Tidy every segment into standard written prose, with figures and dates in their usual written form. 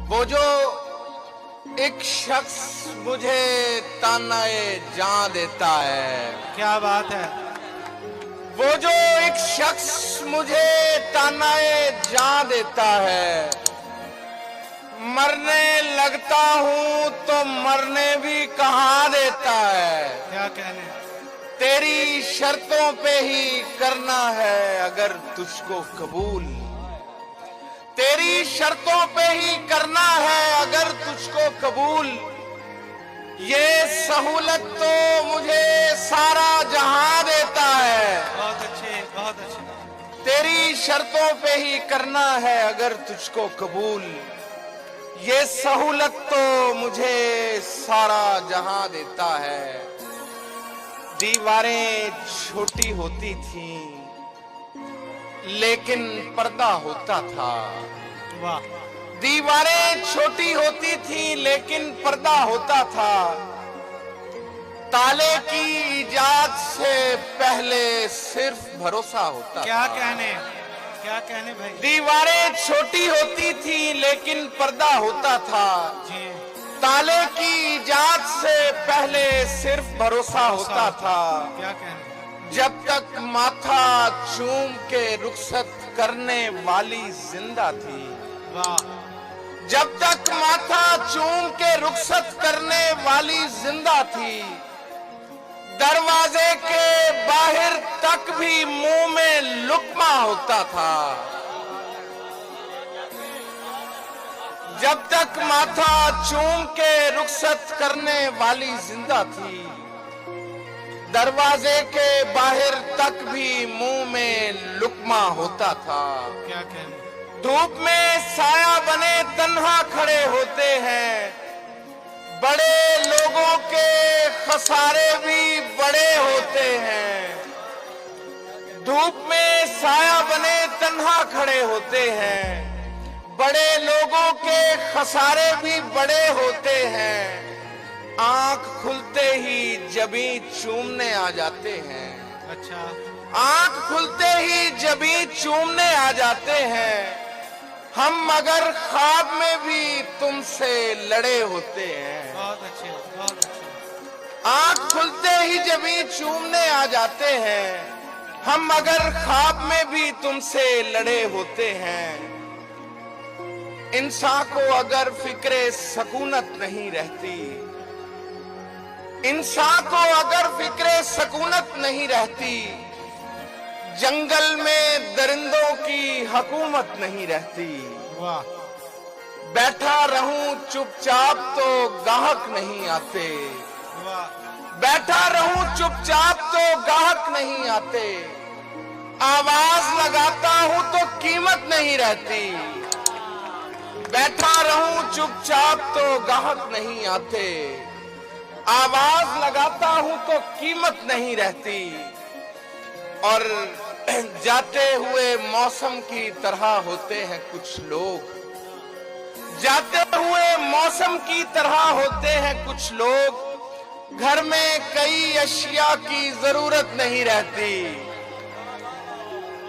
वो जो एक शख्स मुझे तानाए जान देता है, क्या बात है। वो जो एक शख्स मुझे तानाए जान देता है, मरने लगता हूँ तो मरने भी कहाँ देता है। क्या कहने। तेरी शर्तों पे ही करना है अगर तुझको कबूल, तेरी शर्तों पे ही करना है अगर तुझको कबूल। ये सहूलत तो मुझे सारा जहां देता है। बहुत अच्छे, बहुत अच्छे। तेरी शर्तों पे ही करना है अगर तुझको कबूल। ये सहूलत तो मुझे सारा जहां देता है। दीवारें छोटी होती थीं लेकिन पर्दा होता था। वाह। दीवारें छोटी होती थीं लेकिन पर्दा होता था। ताले की इजाद से पहले सिर्फ भरोसा होता था। क्या कहने, क्या कहने भाई। दीवारें छोटी होती थीं लेकिन पर्दा होता था। जी। ताले की इजाद से पहले सिर्फ भरोसा होता था। क्या कहने। जब तक माथा चूम के रुखसत करने वाली जिंदा थी। वाह। जब तक माथा चूम के रुखसत करने वाली जिंदा थी, दरवाजे के बाहर तक भी मुंह में लुक्मा होता था। जब तक माथा चूम के रुखसत करने वाली जिंदा थी, दरवाजे के बाहर तक भी मुंह में लुक्मा होता था। क्या कहने। धूप में साया बने तन्हा खड़े होते हैं, बड़े लोगों के खसारे भी बड़े होते हैं। धूप में साया बने तन्हा खड़े होते हैं, बड़े लोगों के खसारे भी बड़े होते हैं। आंख खुलते ही जबी चूमने आ जाते हैं। अच्छा। आंख खुलते ही जबी चूमने आ जाते हैं। हम मगर ख्वाब में भी तुमसे लड़े होते हैं। बहुत अच्छे, बहुत अच्छे। आंख खुलते ही जबी चूमने आ जाते हैं। हम मगर ख्वाब में भी तुमसे लड़े होते हैं। इंसान को अगर फिक्रे सकूनत नहीं रहती, इंसान को अगर फिक्रे सकूनत नहीं रहती, जंगल में दरिंदों की हुकूमत नहीं रहती। वाह। बैठा रहूं चुपचाप तो गाहक नहीं आते। वाह। बैठा रहूं चुपचाप तो गाहक नहीं आते। आवाज लगाता हूं तो कीमत नहीं रहती। बैठा रहूं चुपचाप तो गाहक नहीं आते। आवाज लगाता हूं तो कीमत नहीं रहती। और जाते हुए मौसम की तरह होते हैं कुछ लोग। जाते हुए मौसम की तरह होते हैं कुछ लोग। घर में कई अशिया की जरूरत नहीं रहती।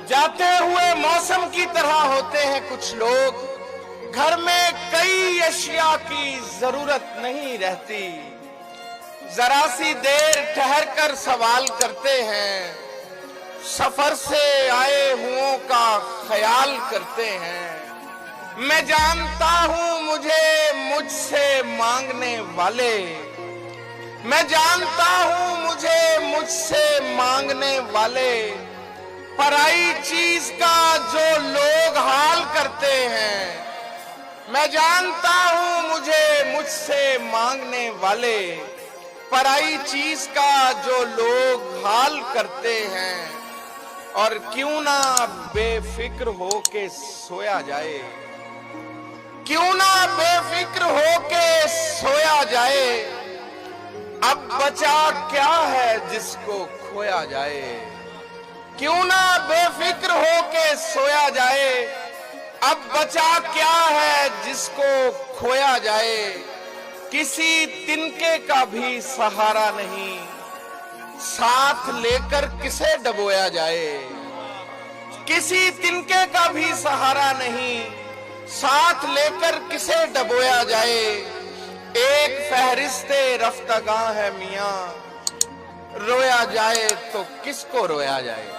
जाते हुए मौसम की तरह होते हैं कुछ लोग। घर में कई अशिया की जरूरत नहीं रहती। जरा सी देर ठहर कर सवाल करते हैं, सफर से आए हुओं का ख्याल करते हैं। मैं जानता हूं मुझे मुझसे मांगने वाले, मैं जानता हूं मुझे मुझसे मांगने वाले पराई चीज का जो लोग हाल करते हैं। मैं जानता हूं मुझे मुझसे मांगने वाले पराई चीज का जो लोग हाल करते हैं। और क्यों ना बेफिक्र हो के सोया जाए, क्यों ना बेफिक्र हो के सोया जाए। अब बचा क्या है जिसको खोया जाए। क्यों ना बेफिक्र हो के सोया जाए। अब बचा क्या है जिसको खोया जाए। किसी तिनके का भी सहारा नहीं, साथ लेकर किसे डबोया जाए। किसी तिनके का भी सहारा नहीं, साथ लेकर किसे डबोया जाए, एक फहरिस्ते रफ्तगां है मियां, रोया जाए तो किसको रोया जाए।